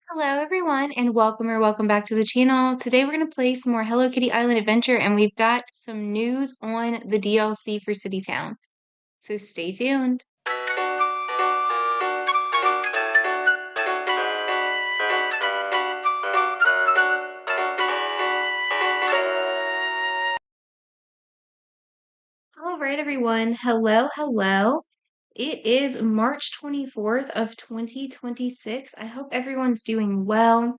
Hello everyone and welcome back to the channel. Today we're going to play some more Hello Kitty Island Adventure and we've got some news on the DLC for City Town. So stay tuned. All right everyone. Hello. It is March 24th of 2026. I hope everyone's doing well.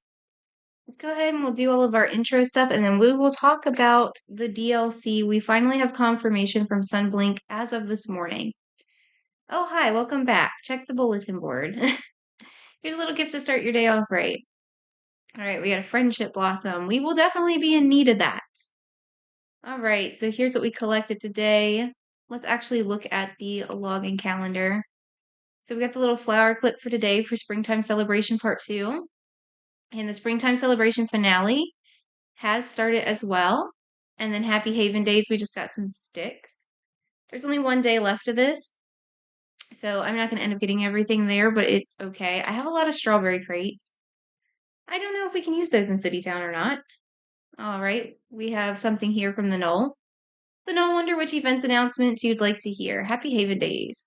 Let's go ahead and we'll do all of our intro stuff and then we will talk about the DLC. We finally have confirmation from Sunblink as of this morning. Oh, hi, welcome back. Check the bulletin board. Here's a little gift to start your day off right. All right, we got a friendship blossom. We will definitely be in need of that. All right, so here's what we collected today. Let's actually look at the login calendar. So we got the little flower clip for today for Springtime Celebration Part 2. And the Springtime Celebration finale has started as well. And then Happy Haven Days, we just got some sticks. There's only one day left of this. So I'm not going to end up getting everything there, but it's okay. I have a lot of strawberry crates. I don't know if we can use those in City Town or not. All right, we have something here from the Knoll. The Knoll wonder which events announcements you'd like to hear. Happy Haven Days.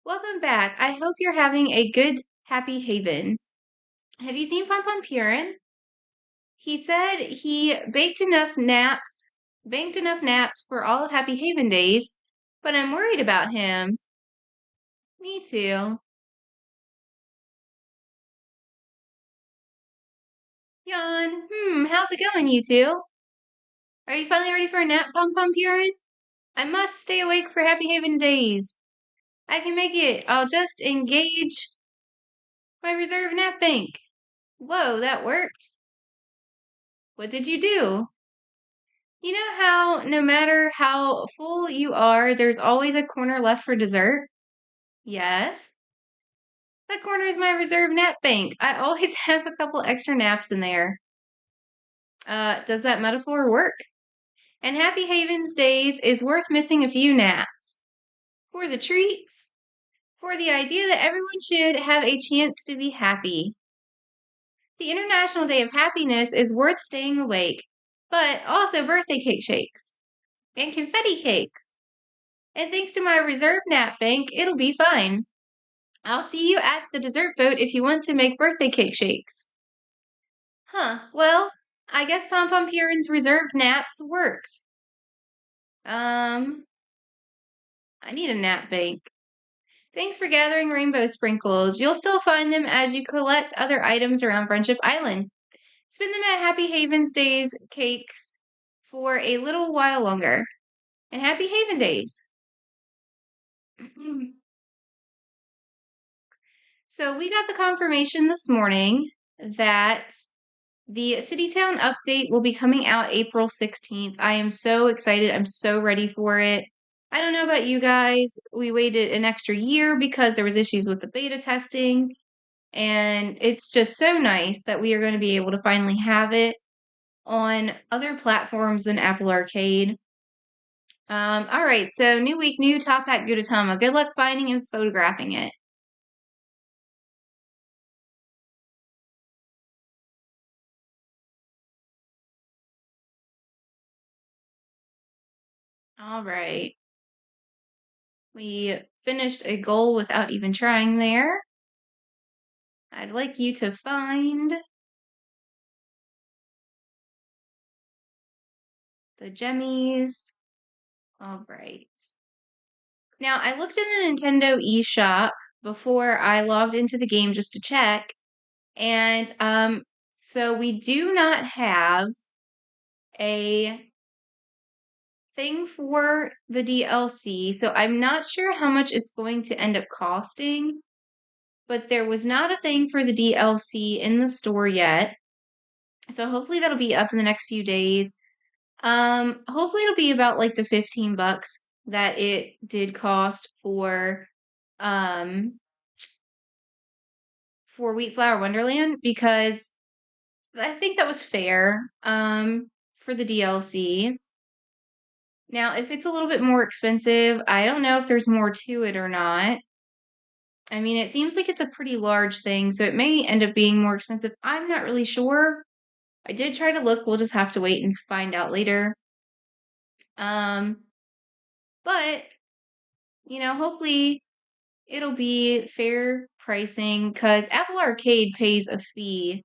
Welcome back. I hope you're having a good Happy Haven. Have you seen Pom Pom Purin? He said he banked enough naps for all of Happy Haven Days, but I'm worried about him. Me too. Yawn. How's it going, you two? Are you finally ready for a nap, Pom Pom Purin? I must stay awake for Happy Haven Days. I can make it. I'll just engage my reserve nap bank. Whoa, that worked. What did you do? You know how no matter how full you are, there's always a corner left for dessert? Yes. That corner is my reserve nap bank. I always have a couple extra naps in there. Does that metaphor work? And Happy Haven's Days is worth missing a few naps. For the treats. For the idea that everyone should have a chance to be happy. The International Day of Happiness is worth staying awake, but also birthday cake shakes and confetti cakes. And thanks to my reserve nap bank, it'll be fine. I'll see you at the dessert boat if you want to make birthday cake shakes. Well, I guess Pom Pom Purin's reserve naps worked. I need a nap bank. Thanks for gathering rainbow sprinkles. You'll still find them as you collect other items around Friendship Island. Spend them at Happy Haven's Days cakes for a little while longer. And Happy Haven Days. So we got the confirmation this morning that the City Town update will be coming out April 16th. I am so excited. I'm so ready for it. I don't know about you guys. We waited an extra year because there was issues with the beta testing. And it's just so nice that we are going to be able to finally have it on other platforms than Apple Arcade. All right, so new week, new Top Hat Gudetama. Good luck finding and photographing it. All right. We finished a goal without even trying there. I'd like you to find the Gemmies. All right. Now, I looked in the Nintendo eShop before I logged into the game just to check. And so we do not have a thing for the DLC. So I'm not sure how much it's going to end up costing. But there was not a thing for the DLC in the store yet. So hopefully that'll be up in the next few days. Hopefully it'll be about like the $15 that it did cost for Wheat Flower Wonderland because I think that was fair for the DLC. Now, if it's a little bit more expensive, I don't know if there's more to it or not. I mean, it seems like it's a pretty large thing, so it may end up being more expensive. I'm not really sure. I did try to look. We'll just have to wait and find out later. Um, but hopefully it'll be fair pricing because Apple Arcade pays a fee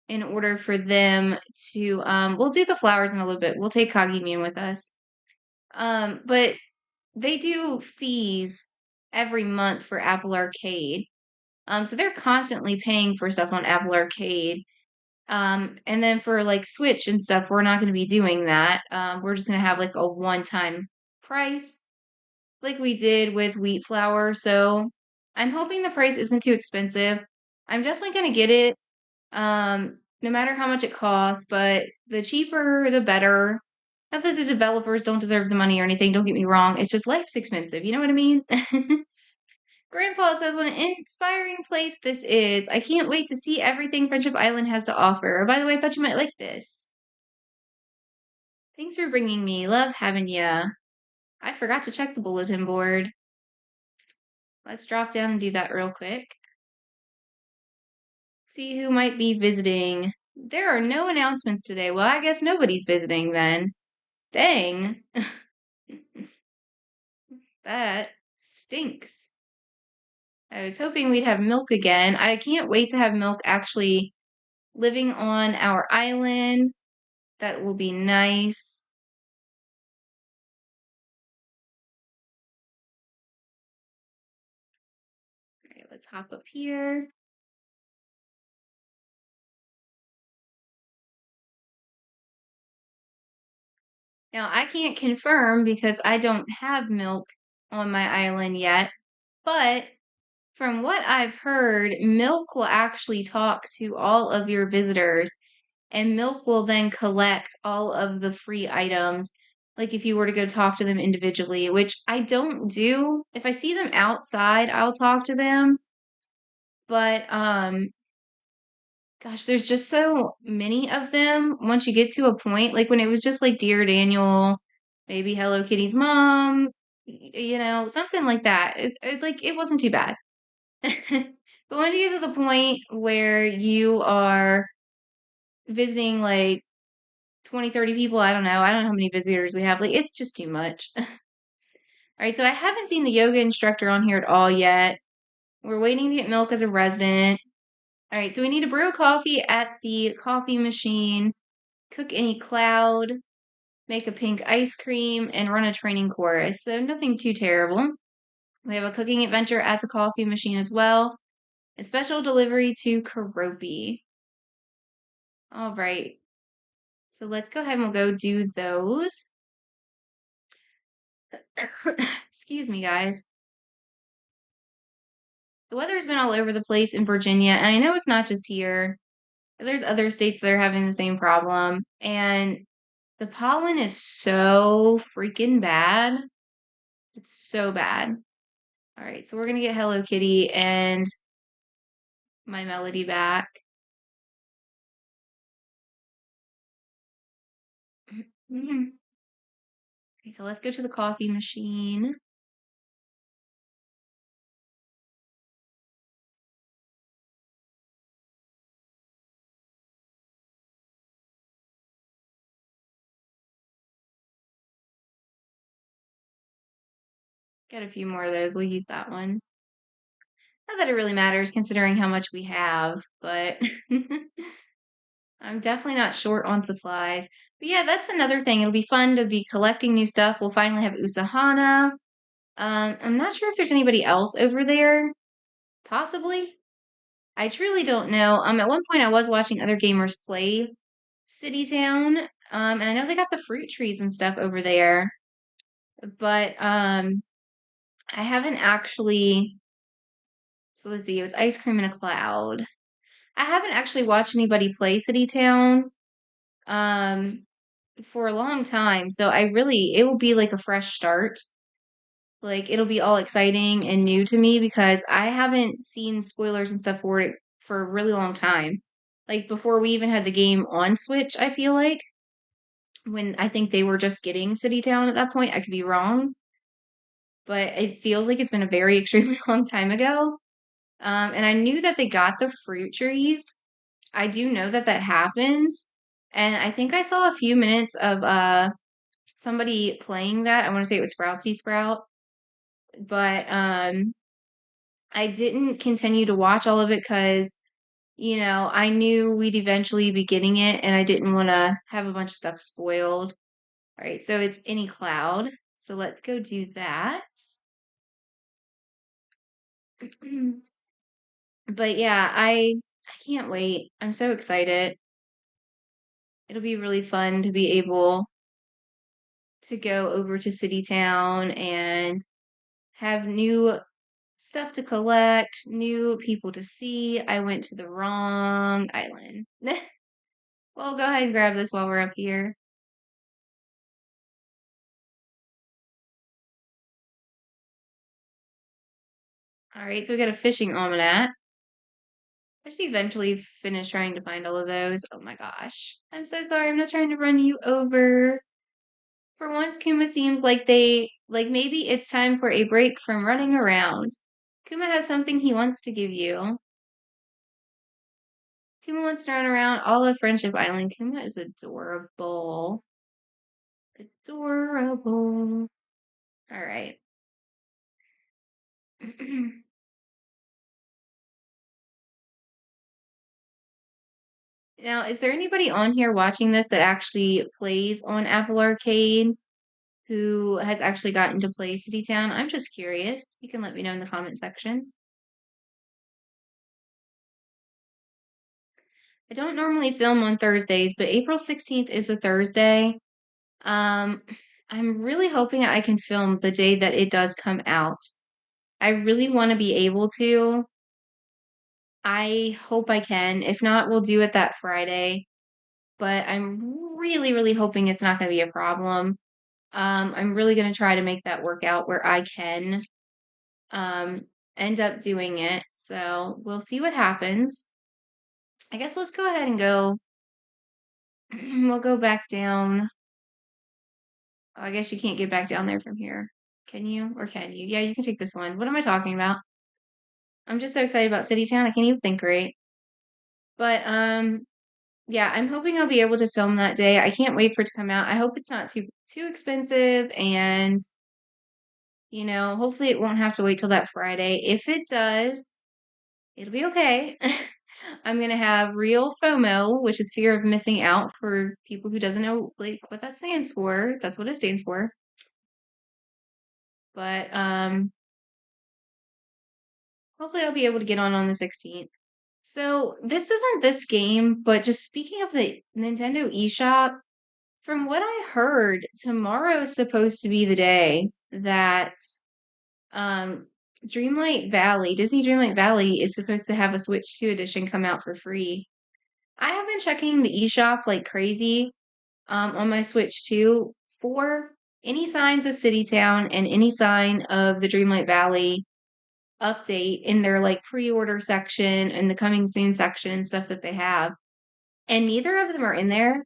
in order for them to we'll do the flowers in a little bit. We'll take Kagimian with us. But they do fees every month for Apple Arcade. So they're constantly paying for stuff on Apple Arcade. And then for like Switch and stuff, we're not going to be doing that. We're just going to have like a one-time price like we did with wheat flour. So I'm hoping the price isn't too expensive. I'm definitely going to get it, no matter how much it costs, but the cheaper, the better. Not that the developers don't deserve the money or anything, don't get me wrong. It's just life's expensive. You know what I mean? Grandpa says, what an inspiring place this is. I can't wait to see everything Friendship Island has to offer. By the way, I thought you might like this. Thanks for bringing me. Love having ya. I forgot to check the bulletin board. Let's drop down and do that real quick. See who might be visiting. There are no announcements today. Well, I guess nobody's visiting then. Dang. That stinks. I was hoping we'd have Milk again. I can't wait to have Milk actually living on our island. That will be nice. All right, let's hop up here. Now, I can't confirm because I don't have Milk on my island yet, but from what I've heard, Milk will actually talk to all of your visitors, and Milk will then collect all of the free items. Like if you were to go talk to them individually, which I don't do. If I see them outside, I'll talk to them. But gosh, there's just so many of them once you get to a point. Like when it was just like Dear Daniel, maybe Hello Kitty's mom, something like that. It wasn't too bad. But once you get to the point where you are visiting like 20, 30 people, I don't know. I don't know how many visitors we have. Like, it's just too much. All right, so I haven't seen the yoga instructor on here at all yet. We're waiting to get Milk as a resident. All right, so we need to brew coffee at the coffee machine, cook any cloud, make a pink ice cream, and run a training course. So nothing too terrible. We have a cooking adventure at the coffee machine as well. A special delivery to Karopi. All right. So let's go ahead and we'll go do those. Excuse me, guys. The weather's been all over the place in Virginia, and I know it's not just here. There's other states that are having the same problem, and the pollen is so freaking bad. It's so bad. All right, so we're gonna get Hello Kitty and my Melody back. Okay, so let's go to the coffee machine. Got a few more of those. We'll use that one. Not that it really matters considering how much we have, but I'm definitely not short on supplies. But yeah, that's another thing. It'll be fun to be collecting new stuff. We'll finally have Usahana. I'm not sure if there's anybody else over there. Possibly. I truly don't know. At one point I was watching other gamers play City Town. And I know they got the fruit trees and stuff over there. But I haven't actually, so let's see, it was ice cream in a cloud. I haven't actually watched anybody play City Town for a long time. So it will be like a fresh start. Like it'll be all exciting and new to me because I haven't seen spoilers and stuff for it for a really long time. Like before we even had the game on Switch, I feel like. when I think they were just getting City Town at that point. I could be wrong, but it feels like it's been a very extremely long time ago. And I knew that they got the fruit trees. I do know that that happens. And I think I saw a few minutes of somebody playing that. I want to say it was Sproutsy Sprout, but I didn't continue to watch all of it because I knew we'd eventually be getting it, and I didn't want to have a bunch of stuff spoiled. All right, so it's any cloud. So let's go do that. But yeah, I can't wait. I'm so excited. It'll be really fun to be able to go over to City Town and have new stuff to collect, new people to see. I went to the wrong island. Well, go ahead and grab this while we're up here. All right, so we got a fishing almanac. I should eventually finish trying to find all of those. Oh my gosh. I'm so sorry. I'm not trying to run you over. For once, Kuma seems like maybe it's time for a break from running around. Kuma has something he wants to give you. Kuma wants to run around all of Friendship Island. Kuma is adorable. Adorable. All right. Now, is there anybody on here watching this that actually plays on Apple Arcade who has actually gotten to play City Town? I'm just curious. You can let me know in the comment section. I don't normally film on Thursdays, but April 16th is a Thursday. Um, I'm really hoping I can film the day that it does come out. I really want to be able to. I hope I can. If not, we'll do it that Friday. But I'm really, really hoping it's not going to be a problem. I'm really going to try to make that work out where I can um, end up doing it. So we'll see what happens. I guess let's go ahead and go. We'll go back down. Oh, I guess you can't get back down there from here. Can you? Or can you? Yeah, you can take this one. What am I talking about? I'm just so excited about City Town. I can't even think right. But yeah, I'm hoping I'll be able to film that day. I can't wait for it to come out. I hope it's not too expensive, and hopefully it won't have to wait till that Friday. If it does, it'll be okay. I'm gonna have real FOMO, which is fear of missing out for people who doesn't know like what that stands for. That's what it stands for. But hopefully I'll be able to get on the 16th. So this isn't this game, but just speaking of the Nintendo eShop, from what I heard, tomorrow is supposed to be the day that um Disney Dreamlight Valley is supposed to have a Switch 2 edition come out for free. I have been checking the eShop like crazy on my Switch 2 for any signs of City Town and any sign of the Dreamlight Valley update in their like pre-order section and the coming soon section and stuff that they have. And neither of them are in there.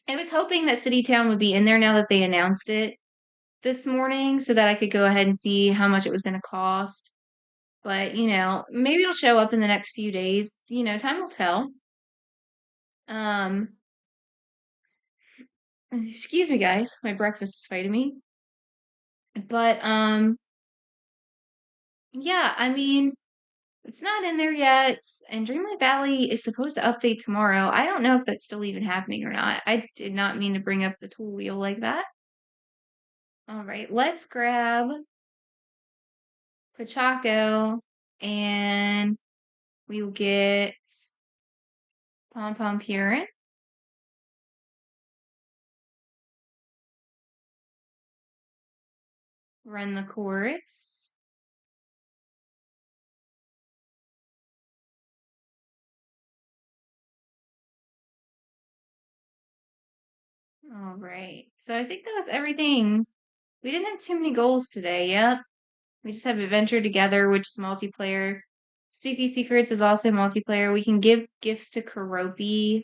I was hoping that City Town would be in there now that they announced it this morning so that I could go ahead and see how much it was going to cost. But, maybe it'll show up in the next few days. Time will tell. Um, excuse me, guys. My breakfast is fighting me. But, yeah, I mean, it's not in there yet, and Dreamlight Valley is supposed to update tomorrow. I don't know if that's still even happening or not. I did not mean to bring up the tool wheel like that. All right, let's grab Pachaco, and we will get Pom Pom Purin. Run the chorus. All right, so I think that was everything. We didn't have too many goals today. Yep. We just have Adventure Together, which is multiplayer. Spooky Secrets is also multiplayer. We can give gifts to Karopi.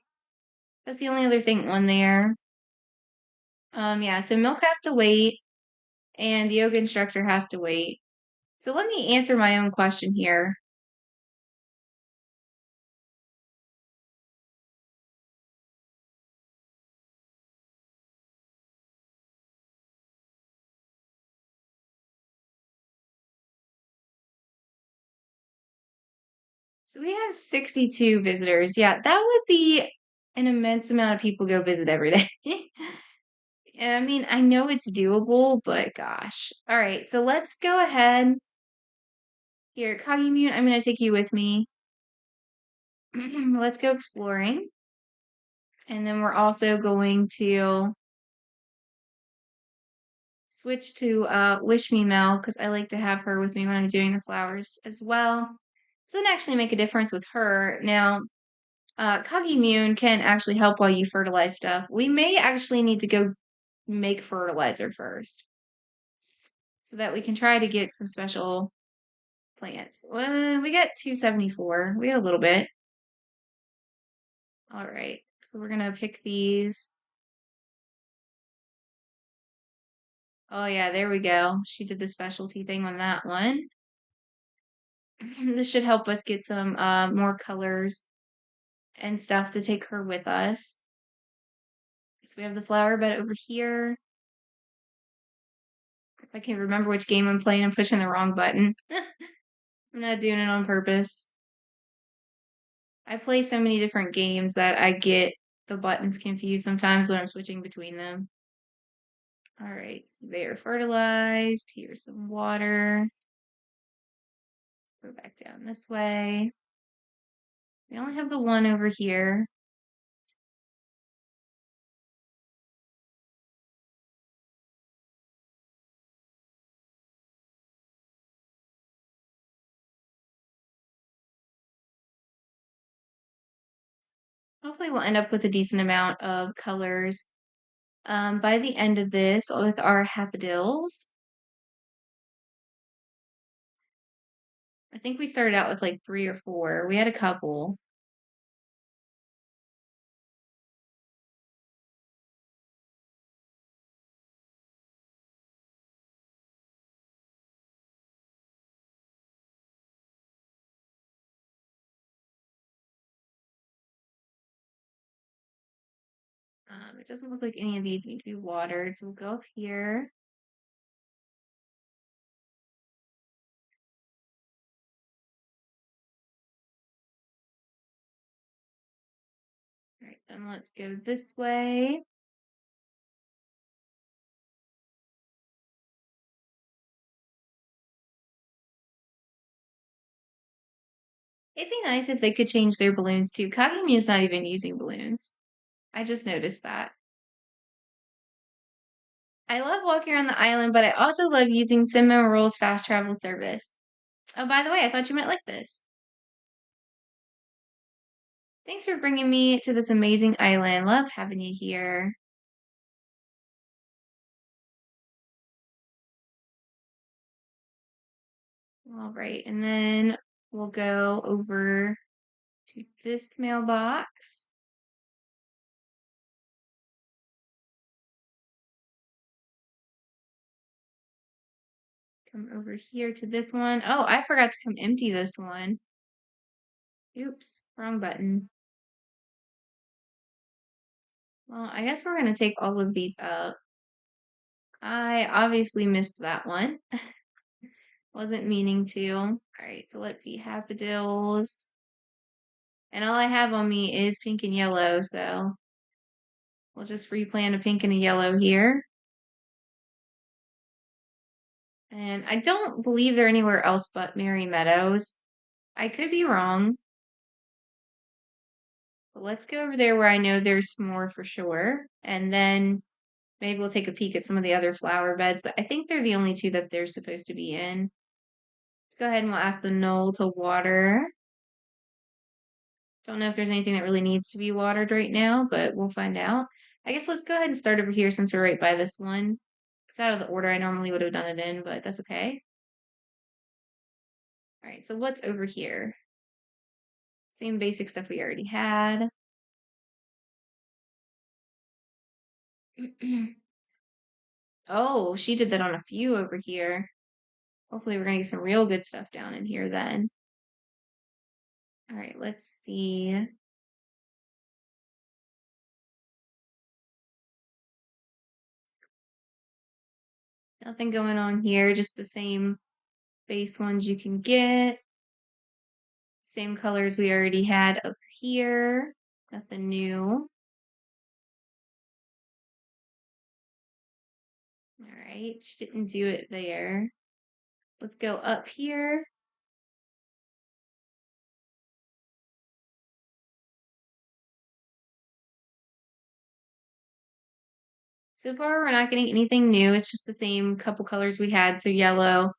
That's the only other thing on there. Yeah, so milk has to wait, and the yoga instructor has to wait. So let me answer my own question here. So we have 62 visitors. Yeah, that would be an immense amount of people go visit every day. I mean, I know it's doable, but gosh. All right, so let's go ahead. Here, Kagimune, I'm going to take you with me. Let's go exploring. And then we're also going to switch to Wish Me Mel because I like to have her with me when I'm doing the flowers as well. Doesn't actually make a difference with her. Now, Kagimune can actually help while you fertilize stuff. We may actually need to go make fertilizer first so that we can try to get some special plants. Well, we got 274. We got a little bit. All right. So we're going to pick these. Oh, yeah, there we go. She did the specialty thing on that one. This should help us get some more colors and stuff to take her with us. So we have the flower bed over here. If I can remember which game I'm playing, I'm pushing the wrong button. I'm not doing it on purpose. I play so many different games that I get the buttons confused sometimes when I'm switching between them. All right, so they are fertilized. Here's some water. Go back down this way. We only have the one over here. Hopefully we'll end up with a decent amount of colors by the end of this with our hapadills. I think we started out with like 3 or 4. We had a couple. It doesn't look like any of these need to be watered, so we'll go up here. All right, then let's go this way. It'd be nice if they could change their balloons too. Kagami is not even using balloons. I just noticed that. I love walking around the island, but I also love using Cinnamon Roll's fast travel service. Oh, by the way, I thought you might like this. Thanks for bringing me to this amazing island. Love having you here. All right, and then we'll go over to this mailbox. Come over here to this one. Oh, I forgot to come empty this one. Oops, wrong button. Well, I guess we're going to take all of these up. I obviously missed that one. Wasn't meaning to. All right, so let's see. Hapadills. And all I have on me is pink and yellow, so we'll just replant a pink and a yellow here. And I don't believe they're anywhere else but Merry Meadows. I could be wrong. But let's go over there where I know there's more for sure. And then maybe we'll take a peek at some of the other flower beds. But I think they're the only two that they're supposed to be in. Let's go ahead and we'll ask the knoll to water. Don't know if there's anything that really needs to be watered right now, but we'll find out. I guess let's go ahead and start over here since we're right by this one. It's out of the order I normally would have done it in, but that's okay. All right, so what's over here? Same basic stuff we already had. Oh, she did that on a few over here. Hopefully we're gonna get some real good stuff down in here then. All right, let's see. Nothing going on here, just the same base ones you can get. Same colors we already had up here. Nothing new. All right, she didn't do it there. Let's go up here. So far, we're not getting anything new. It's just the same couple colors we had. So yellow,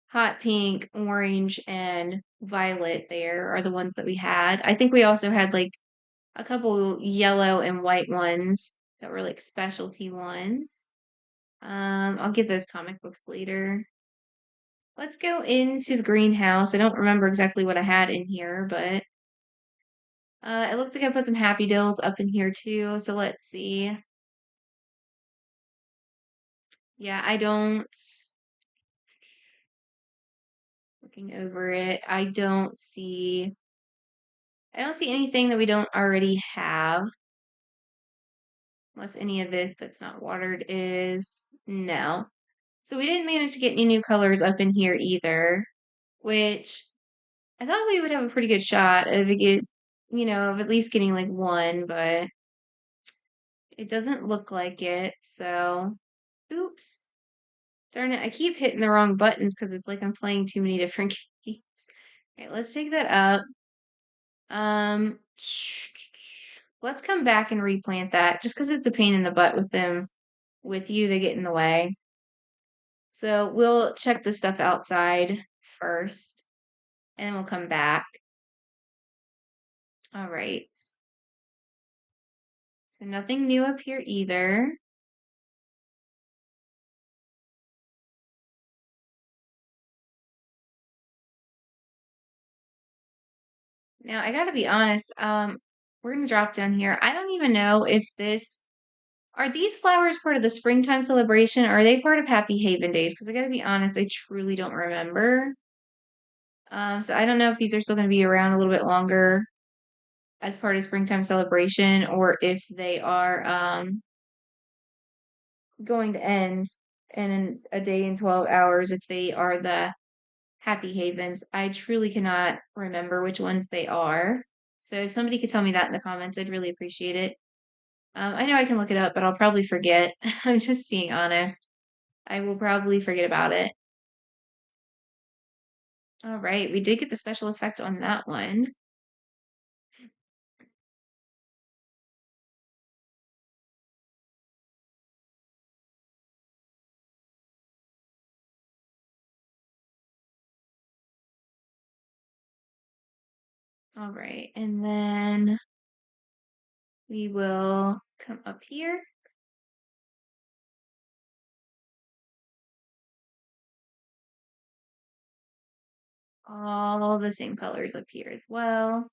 hot pink, orange, and violet there are the ones that we had. I think we also had like a couple yellow and white ones that were like specialty ones. I'll get those comic books later. Let's go into the greenhouse. I don't remember exactly what I had in here, but it looks like I put some Happy Deals up in here too. So let's see. Yeah, I don't, looking over it, I don't see anything that we don't already have. Unless any of this that's not watered is. No. So we didn't manage to get any new colors up in here either, which I thought we would have a pretty good shot of of at least getting like one, but it doesn't look like it. So, oops. Darn it, I keep hitting the wrong buttons because it's like I'm playing too many different games. Okay, let's take that up. Let's come back and replant that just because it's a pain in the butt with them. With you, they get in the way. So we'll check the stuff outside first and then we'll come back. All right. So nothing new up here either. Now I gotta be honest, we're gonna drop down here. I don't even know if are these flowers part of the springtime celebration or are they part of Happy Haven Days? Because I gotta be honest, I truly don't remember. So I don't know if these are still gonna be around a little bit longer as part of springtime celebration or if they are going to end in a day and 12 hours if they are the Happy Havens. I truly cannot remember which ones they are. So if somebody could tell me that in the comments, I'd really appreciate it. I know I can look it up, but I'll probably forget. I'm just being honest. I will probably forget about it. All right, we did get the special effect on that one. All right, and then we will come up here. All the same colors up here as well.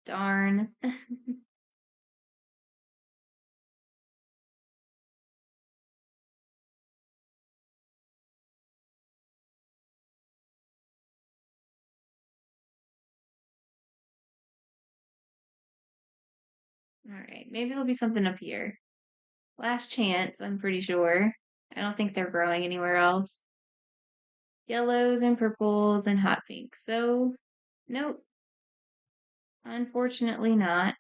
Darn. All right, maybe there'll be something up here. Last chance, I'm pretty sure. I don't think they're growing anywhere else. Yellows and purples and hot pinks. So, nope. Unfortunately not.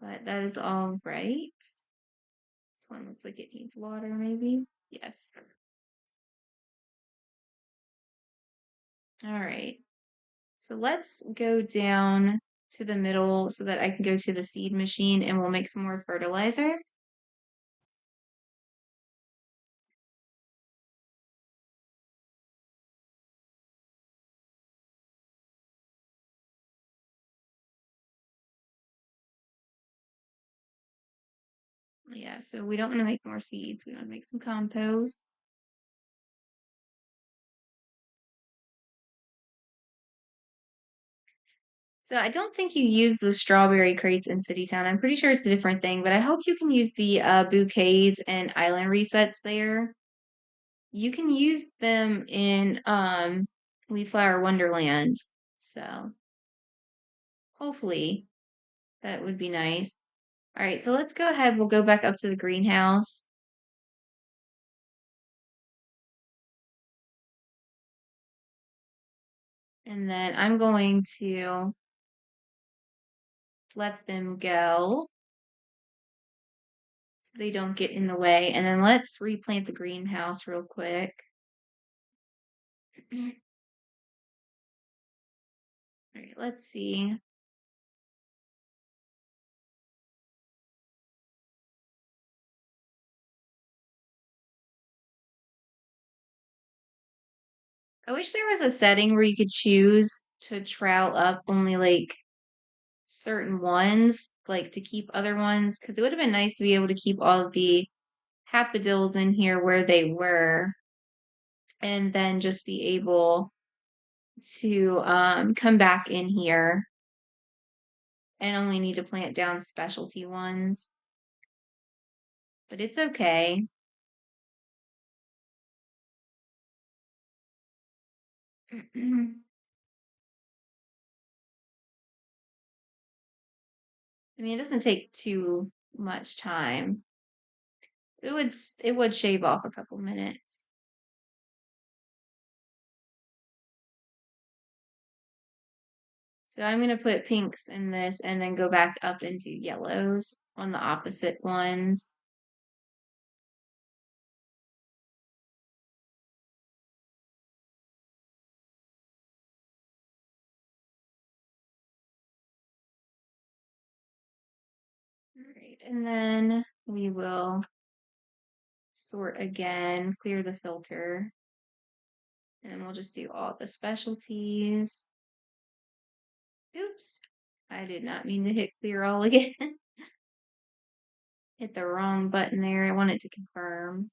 But that is all right. This one looks like it needs water, maybe. Yes. All right. So let's go down to the middle so that I can go to the seed machine and we'll make some more fertilizer. Yeah, so we don't want to make more seeds. We want to make some compost. So I don't think you use the strawberry crates in City Town. I'm pretty sure it's a different thing, but I hope you can use the bouquets and island resets there. You can use them in Leaf Flower Wonderland. So hopefully that would be nice. All right, so let's go ahead. We'll go back up to the greenhouse. And then I'm going to let them go so they don't get in the way. And then let's replant the greenhouse real quick. All right, let's see. I wish there was a setting where you could choose to trowel up only like certain ones, like to keep other ones, because it would have been nice to be able to keep all of the Hapadills in here where they were, and then just be able to come back in here and only need to plant down specialty ones. But it's okay. I mean, it doesn't take too much time. It would shave off a couple minutes. So I'm going to put pinks in this and then go back up into yellows on the opposite ones. All right, and then we will sort again, clear the filter, and then we'll just do all the specialties. Oops, I did not mean to hit clear all again. Hit the wrong button there. I wanted to confirm.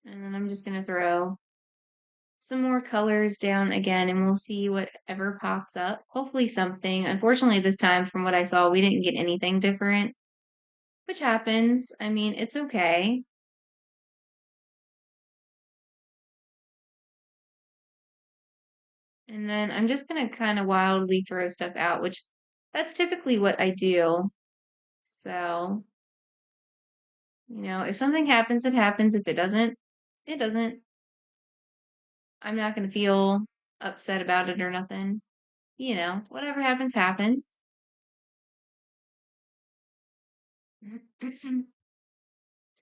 And then I'm just going to throw some more colors down again and we'll see whatever pops up. Hopefully something. Unfortunately, this time from what I saw, we didn't get anything different, which happens. I mean, it's okay. And then I'm just going to kind of wildly throw stuff out, which that's typically what I do. So, if something happens, it happens. If it doesn't, it doesn't. I'm not going to feel upset about it or nothing. Whatever happens, happens.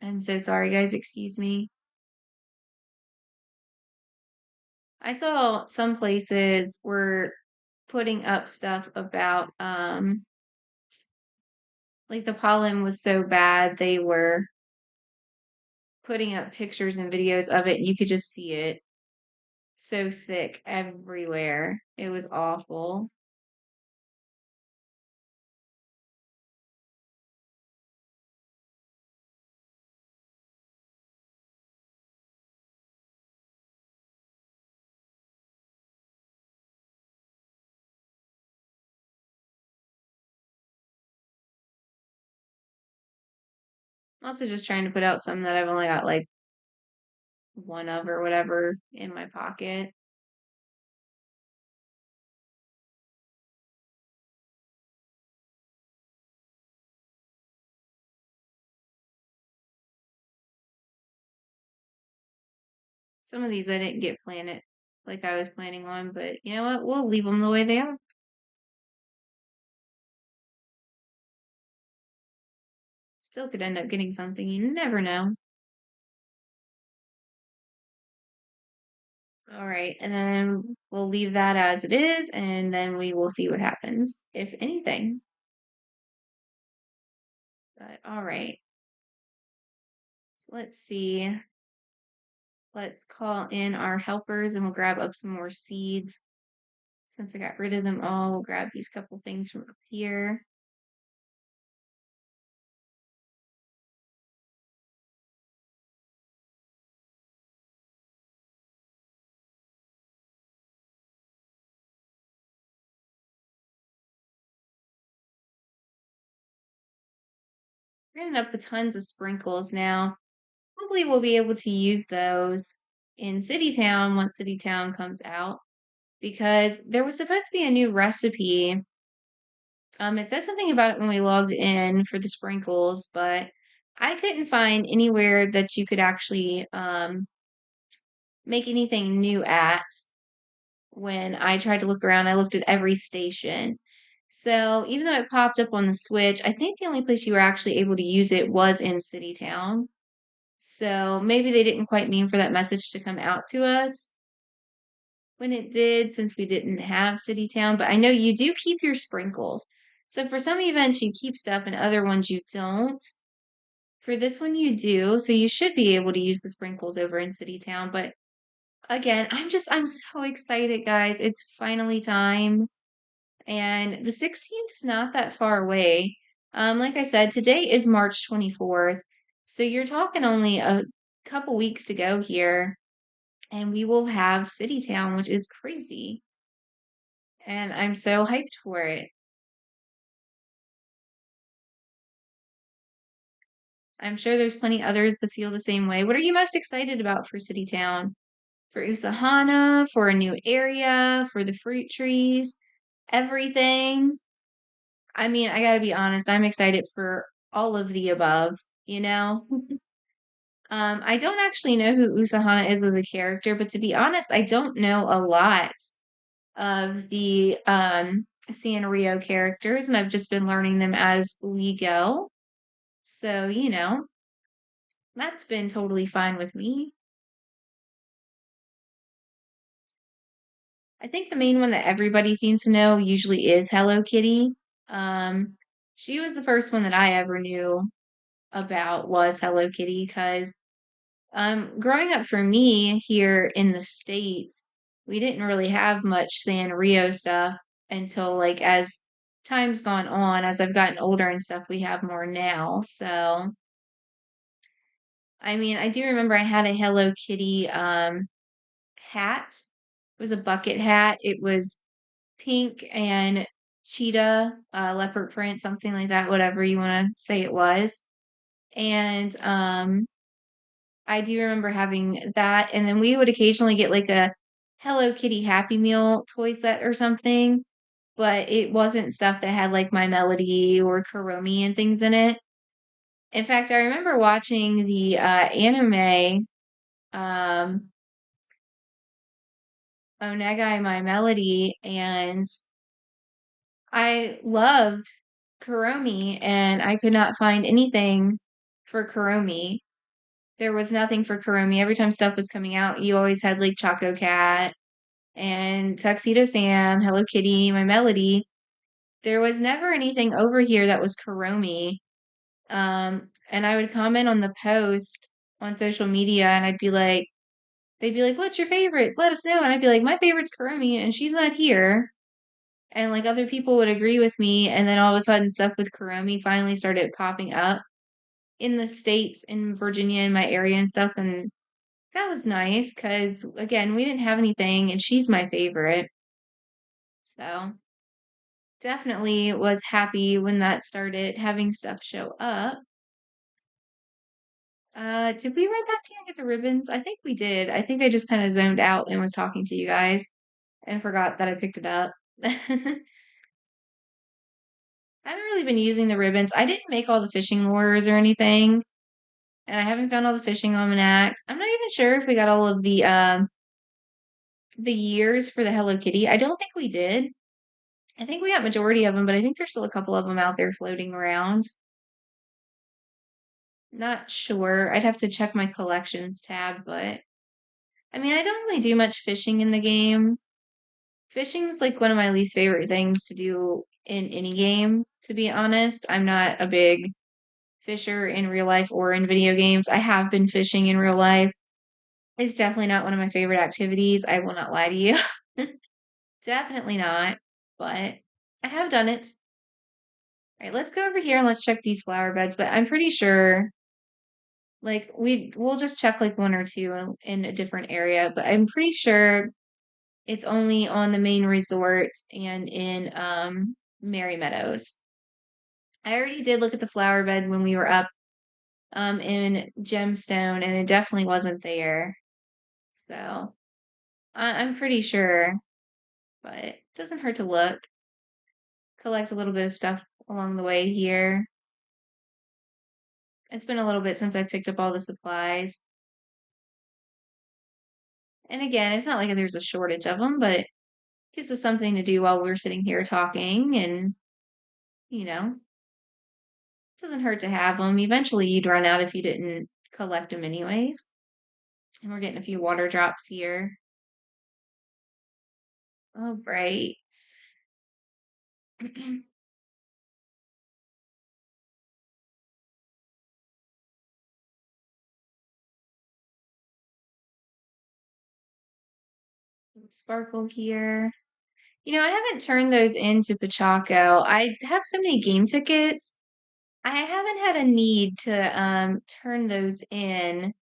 I'm so sorry, guys. Excuse me. I saw some places were putting up stuff about like the pollen was so bad they were putting up pictures and videos of it and you could just see it so thick everywhere. It was awful. I'm also just trying to put out some that I've only got like one of or whatever in my pocket. Some of these I didn't get planted like I was planning on, but you know what? We'll leave them the way they are. Still could end up getting something. You never know. All right, and then we'll leave that as it is, and then we will see what happens, if anything. But all right, so let's see. Let's call in our helpers and we'll grab up some more seeds. Since I got rid of them all, we'll grab these couple things from up here. We're gonna end up with tons of sprinkles now. Hopefully we'll be able to use those in City Town once City Town comes out because there was supposed to be a new recipe. It said something about it when we logged in for the sprinkles, but I couldn't find anywhere that you could actually make anything new at. When I tried to look around, I looked at every station. So even though it popped up on the Switch, I think the only place you were actually able to use it was in City Town. So maybe they didn't quite mean for that message to come out to us when it did, since we didn't have City Town. But I know you do keep your sprinkles. So for some events, you keep stuff and other ones you don't. For this one, you do. So you should be able to use the sprinkles over in City Town. But again, I'm so excited, guys. It's finally time. And the 16th is not that far away. Like I said, today is March 24th. So you're talking only a couple weeks to go here, and we will have City Town, which is crazy. And I'm so hyped for it. I'm sure there's plenty others that feel the same way. What are you most excited about for City Town? For Usahana, for a new area, for the fruit trees, everything? I mean, I gotta be honest, I'm excited for all of the above, you know? I don't actually know who Usahana is as a character, but to be honest, I don't know a lot of the Sanrio characters, and I've just been learning them as we go. So, that's been totally fine with me. I think the main one that everybody seems to know usually is Hello Kitty. Um, she was the first one that I ever knew about was Hello Kitty because growing up for me here in the States, we didn't really have much Sanrio stuff until like as time's gone on, as I've gotten older and stuff, we have more now. So, I mean, I do remember I had a Hello Kitty hat. It was a bucket hat. It was pink and cheetah, leopard print, something like that, whatever you want to say it was. And I do remember having that. And then we would occasionally get like a Hello Kitty Happy Meal toy set or something, but it wasn't stuff that had like My Melody or Kuromi and things in it. In fact, I remember watching the anime um, Onegai My Melody, and I loved Kuromi, and I could not find anything for Kuromi. There was nothing for Kuromi. Every time stuff was coming out, you always had like Choco Cat and Tuxedo Sam, Hello Kitty, My Melody. There was never anything over here that was Kuromi. And I would comment on the post on social media and they'd be like, what's your favorite? Let us know. And I'd be like, my favorite's Kuromi and she's not here. And like other people would agree with me. And then all of a sudden stuff with Kuromi finally started popping up in the States, in Virginia, in my area and stuff. And that was nice because, again, we didn't have anything and she's my favorite. So definitely was happy when that started having stuff show up. Did we run past here and get the ribbons? I think we did. I think I just kind of zoned out and was talking to you guys and forgot that I picked it up. I haven't really been using the ribbons. I didn't make all the fishing lures or anything, and I haven't found all the fishing almanacs. I'm not even sure if we got all of the years for the Hello Kitty. I don't think we did. I think we got majority of them, but I think there's still a couple of them out there floating around. Not sure. I'd have to check my collections tab, but I mean, I don't really do much fishing in the game. Fishing's like one of my least favorite things to do in any game, to be honest. I'm not a big fisher in real life or in video games. I have been fishing in real life. It's definitely not one of my favorite activities. I will not lie to you. Definitely not, but I have done it. All right, let's go over here and let's check these flower beds, but I'm pretty sure like we'll just check like one or two in a different area, but I'm pretty sure it's only on the main resort and in Merry Meadows. I already did look at the flower bed when we were up in Gemstone, and it definitely wasn't there. So I'm pretty sure, but it doesn't hurt to look. Collect a little bit of stuff along the way here. It's been a little bit since I picked up all the supplies. And again, it's not like there's a shortage of them, but it gives us something to do while we're sitting here talking and, you know, doesn't hurt to have them. Eventually you'd run out if you didn't collect them anyways. And we're getting a few water drops here. All right. Sparkle here. I haven't turned those into Pachaco. I have so many game tickets. I haven't had a need to turn those in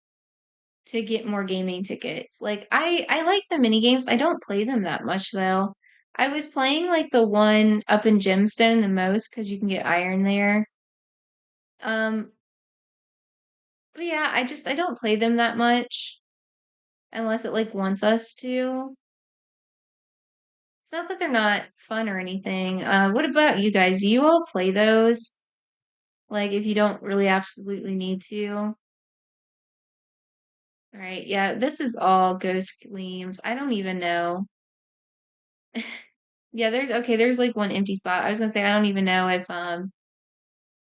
to get more gaming tickets. Like I like the mini games. I don't play them that much though. I was playing like the one up in Gemstone the most because you can get iron there. Um, but yeah, I don't play them that much unless it like wants us to. It's not that they're not fun or anything. What about you guys? Do you all play those? Like if you don't really absolutely need to? All right, yeah, this is all ghost gleams. I don't even know. Yeah, there's like one empty spot. I was gonna say I don't even know if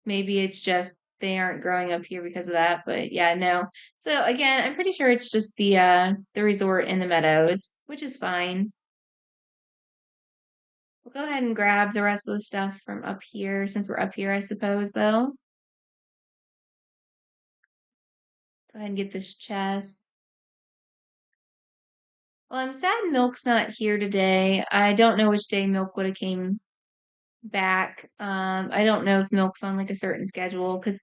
maybe it's just they aren't growing up here because of that, but yeah, no. So again, I'm pretty sure it's just the resort in the meadows, which is fine. We'll go ahead and grab the rest of the stuff from up here since we're up here, I suppose, though. Go ahead and get this chest. Well, I'm sad Milk's not here today. I don't know which day Milk would have came back. I don't know if Milk's on like a certain schedule because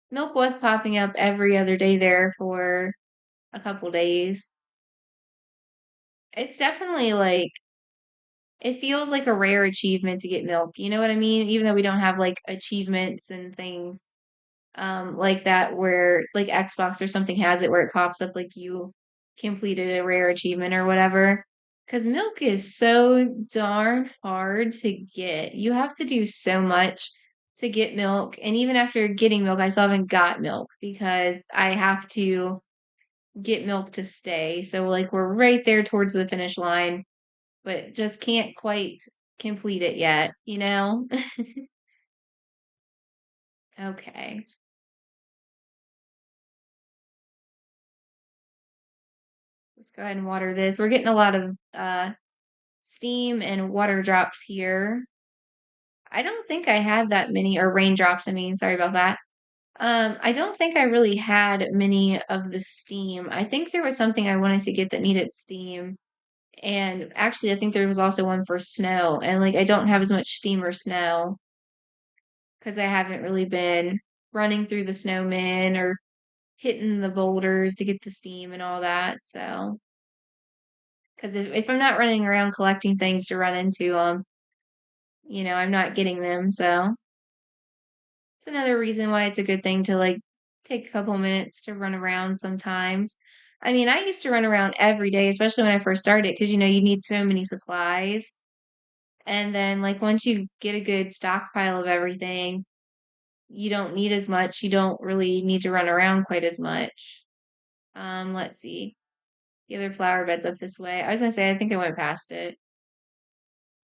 Milk was popping up every other day there for a couple days. It's definitely like it feels like a rare achievement to get Milk. You know what I mean? Even though we don't have like achievements and things like that where like Xbox or something has it where it pops up like you completed a rare achievement or whatever. Because milk is so darn hard to get. You have to do so much to get milk. And even after getting milk, I still haven't got milk because I have to get milk to stay. So like we're right there towards the finish line, but just can't quite complete it yet, you know? Okay. Let's go ahead and water this. We're getting a lot of steam and water drops here. I don't think I had that many, or raindrops, I mean, sorry about that. I don't think I really had many of the steam. I think there was something I wanted to get that needed steam. And actually, I think there was also one for snow. And like, I don't have as much steam or snow because I haven't really been running through the snowmen or hitting the boulders to get the steam and all that. So, because if I'm not running around collecting things to run into, I'm not getting them. So it's another reason why it's a good thing to like take a couple minutes to run around sometimes. I mean, I used to run around every day, especially when I first started, because you need so many supplies. And then like once you get a good stockpile of everything, you don't need as much. You don't really need to run around quite as much. Let's see. The other flower bed's up this way. I was gonna say I think I went past it.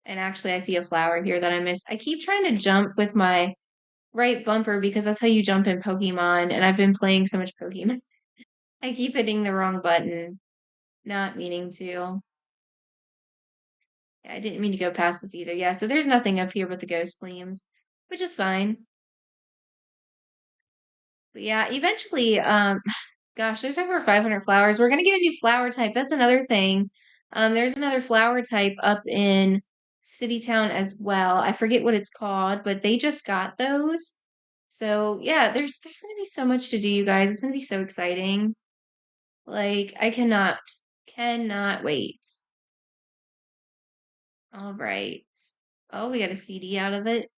And actually I see a flower here that I missed. I keep trying to jump with my right bumper because that's how you jump in Pokemon, and I've been playing so much Pokemon. I keep hitting the wrong button, not meaning to. Yeah, I didn't mean to go past this either. Yeah, so there's nothing up here but the ghost gleams, which is fine. But yeah, eventually, gosh, there's over 500 flowers. We're gonna get a new flower type. That's another thing. There's another flower type up in City Town as well. I forget what it's called, but they just got those. So yeah, there's gonna be so much to do, you guys. It's gonna be so exciting. Like I cannot wait. All right. Oh, we got a CD out of it.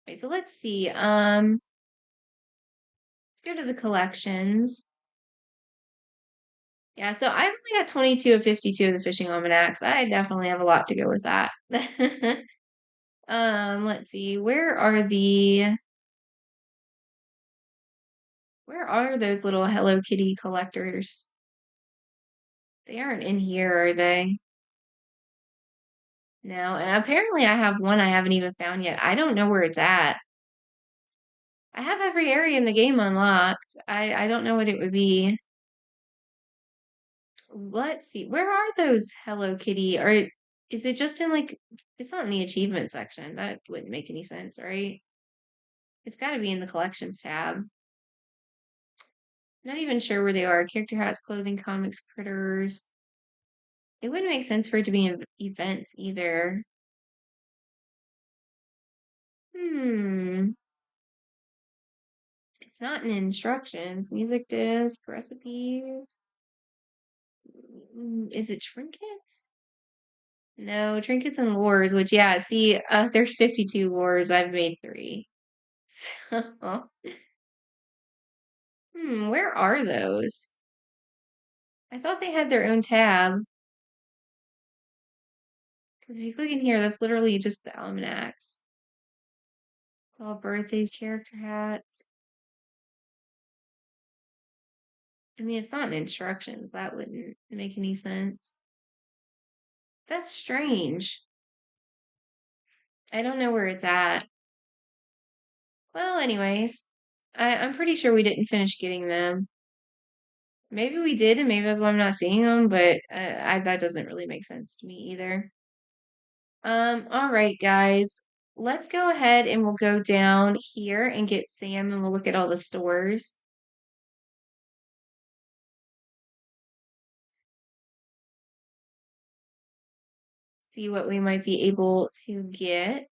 Okay, so let's see. Let's go to the collections. Yeah, so I've only got 22 of 52 of the fishing almanacs. I definitely have a lot to go with that. Let's see. Where are those little Hello Kitty collectors? They aren't in here, are they? No, and apparently I have one I haven't even found yet. I don't know where it's at. I have every area in the game unlocked. I don't know what it would be. Let's see. Where are those Hello Kitty? Or is it just in like it's not in the achievement section. That wouldn't make any sense, right? It's got to be in the collections tab. Not even sure where they are. Character hats, clothing, comics, critters. It wouldn't make sense for it to be in events either. Hmm. It's not in instructions. Music disc, recipes. Is it trinkets? No, trinkets and lures, which yeah, see, there's 52 lures. I've made 3. So, where are those? I thought they had their own tab. Because if you click in here, that's literally just the almanacs. It's all birthdays, character hats. I mean, it's not in instructions. That wouldn't make any sense. That's strange. I don't know where it's at. Well, anyways, I'm pretty sure we didn't finish getting them. Maybe we did, and maybe that's why I'm not seeing them, but that doesn't really make sense to me either. All right, guys. Let's go ahead and we'll go down here and get Sam and we'll look at all the stores. See what we might be able to get.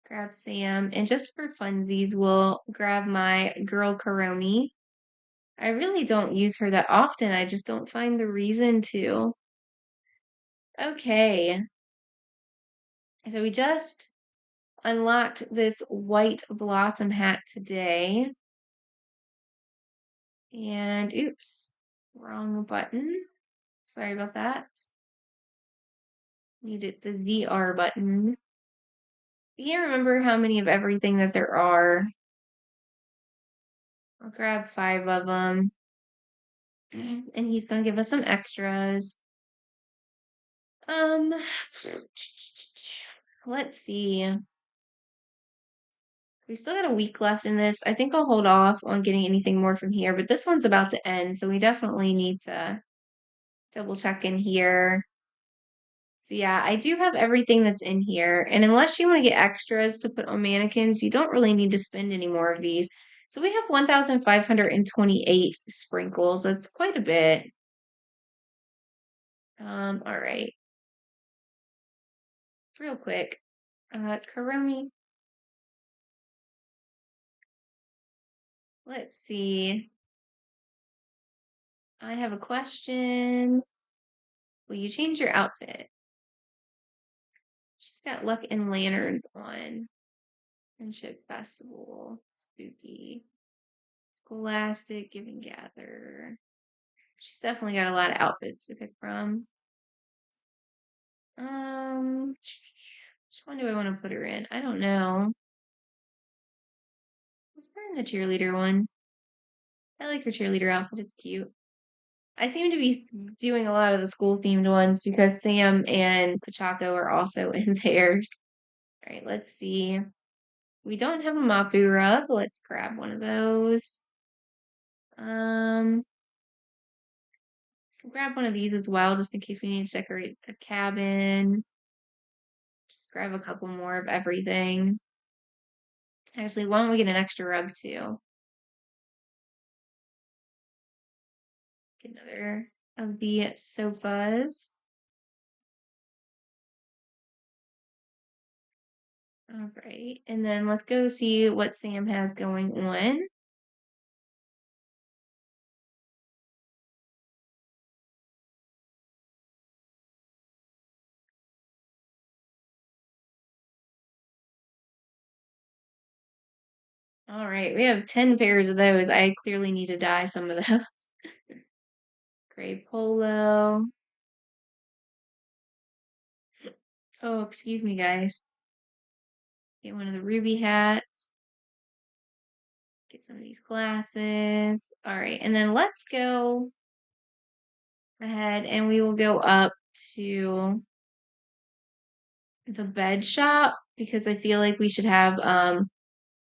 Grab Sam. And just for funsies, we'll grab my girl Karomi. I really don't use her that often. I just don't find the reason to. Okay. So we just unlocked this white blossom hat today. And oops, wrong button. Sorry about that. Needed the ZR button. I can't remember how many of everything that there are. I'll grab 5 of them. And he's gonna give us some extras. Let's see. We still got a week left in this. I think I'll hold off on getting anything more from here, but this one's about to end, so we definitely need to double check in here. So yeah, I do have everything that's in here. And unless you want to get extras to put on mannequins, you don't really need to spend any more of these. So we have 1,528 sprinkles. That's quite a bit. All right. Real quick. Karumi. Let's see. I have a question. Will you change your outfit? She's got luck and lanterns on. Friendship festival. Spooky. Scholastic, give and gather. She's definitely got a lot of outfits to pick from. Which one do I want to put her in? I don't know. Let's put her in the cheerleader one. I like her cheerleader outfit. It's cute. I seem to be doing a lot of the school themed ones because Sam and Pachaco are also in theirs. All right, let's see. We don't have a Mapu rug. Let's grab one of those. Grab one of these as well, just in case we need to decorate a cabin. Just grab a couple more of everything. Actually, why don't we get an extra rug too? Get another of the sofas. All right, and then let's go see what Sam has going on. All right, we have 10 pairs of those. I clearly need to dye some of those. Gray polo. Oh, excuse me, guys. Get one of the ruby hats. Get some of these glasses. All right, and then let's go ahead and we will go up to the bed shop because I feel like we should have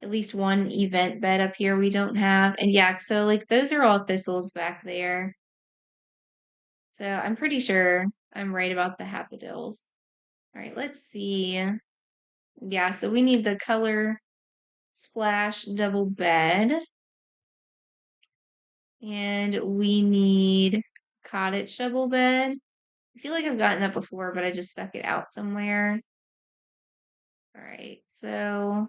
at least one event bed up here we don't have. And yeah, so like those are all thistles back there. So I'm pretty sure I'm right about the daffodils. All right, let's see. Yeah, so we need the color splash double bed. And we need cottage double bed. I feel like I've gotten that before, but I just stuck it out somewhere. All right, so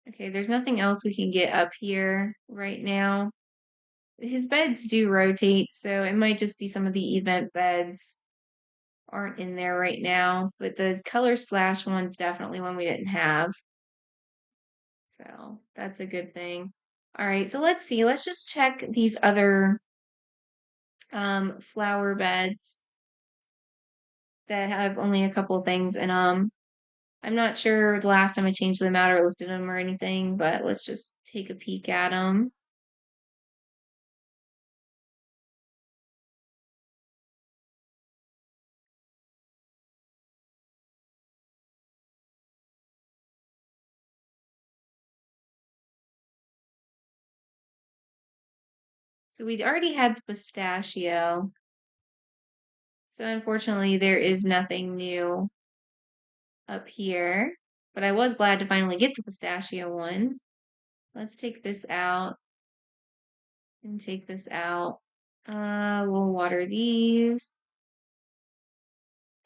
okay, there's nothing else we can get up here right now. His beds do rotate, so it might just be some of the event beds aren't in there right now, but the color splash one's definitely one we didn't have. So that's a good thing. All right, so let's see. Let's just check these other flower beds that have only a couple things in them. I'm not sure the last time I changed them out or looked at them or anything, but let's just take a peek at them. So we'd already had the pistachio. So unfortunately, there is nothing new up here, but I was glad to finally get the pistachio one. Let's take this out and take this out. We'll water these.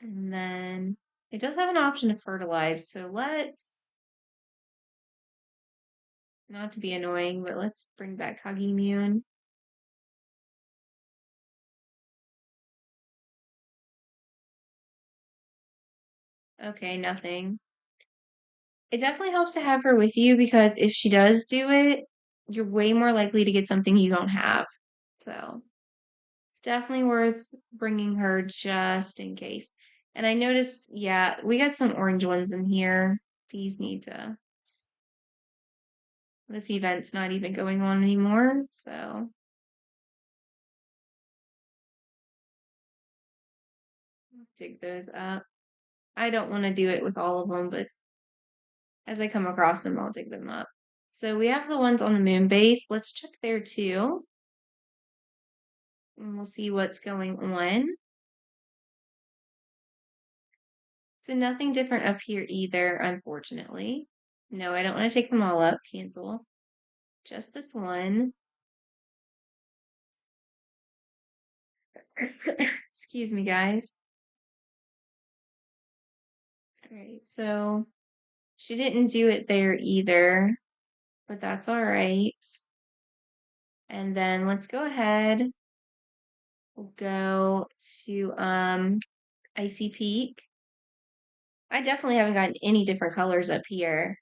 And then it does have an option to fertilize, so let's, not to be annoying, but let's bring back Huggy. Okay, nothing. It definitely helps to have her with you because if she does do it, you're way more likely to get something you don't have. So it's definitely worth bringing her just in case. And I noticed, yeah, we got some orange ones in here. These need to, this event's not even going on anymore, so dig those up. I don't want to do it with all of them, but as I come across them, I'll dig them up. So we have the ones on the moon base. Let's check there too. And we'll see what's going on. So nothing different up here either, unfortunately. No, I don't want to take them all up. Cancel. Just this one. Excuse me, guys. All right, so she didn't do it there either, but that's all right. And then let's go ahead. We'll go to Icy Peak. I definitely haven't gotten any different colors up here.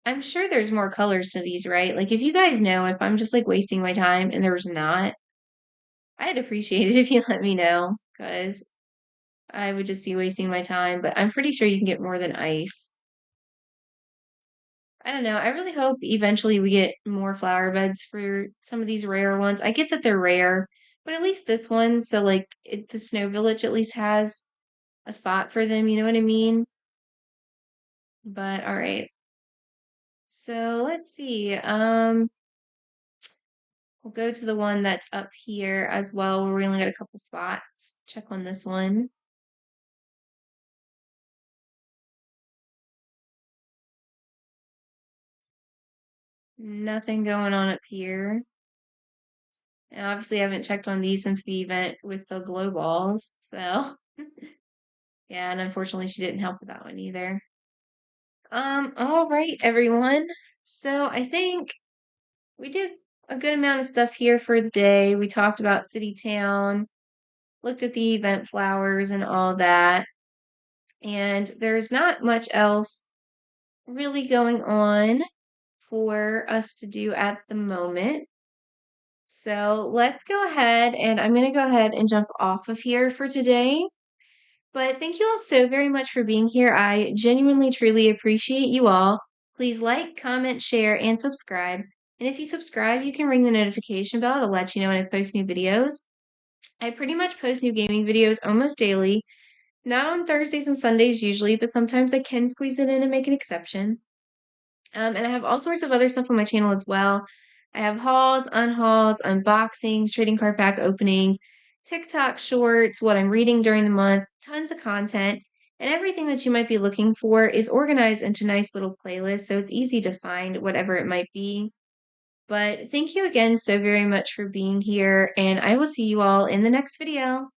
I'm sure there's more colors to these, right? Like if you guys know if I'm just like wasting my time and there's not, I'd appreciate it if you let me know because I would just be wasting my time, but I'm pretty sure you can get more than ice. I don't know. I really hope eventually we get more flower beds for some of these rare ones. I get that they're rare, but at least this one, so like the Snow Village at least has a spot for them, you know what I mean? But all right. So let's see. We'll go to the one that's up here as well, where we only got a couple spots. Check on this one. Nothing going on up here. And obviously I haven't checked on these since the event with the glow balls. So yeah, and unfortunately she didn't help with that one either. All right, everyone. So I think we did a good amount of stuff here for the day. We talked about City Town, looked at the event flowers and all that. And there's not much else really going on for us to do at the moment. So let's go ahead and I'm going to go ahead and jump off of here for today. But thank you all so very much for being here. I genuinely, truly appreciate you all. Please like, comment, share, and subscribe. And if you subscribe, you can ring the notification bell to let you know when I post new videos. I pretty much post new gaming videos almost daily. Not on Thursdays and Sundays usually, but sometimes I can squeeze it in and make an exception. And I have all sorts of other stuff on my channel as well. I have hauls, unhauls, unboxings, trading card pack openings, TikTok shorts, what I'm reading during the month, tons of content, and everything that you might be looking for is organized into nice little playlists, so it's easy to find whatever it might be. But thank you again so very much for being here, and I will see you all in the next video.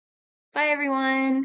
Bye, everyone.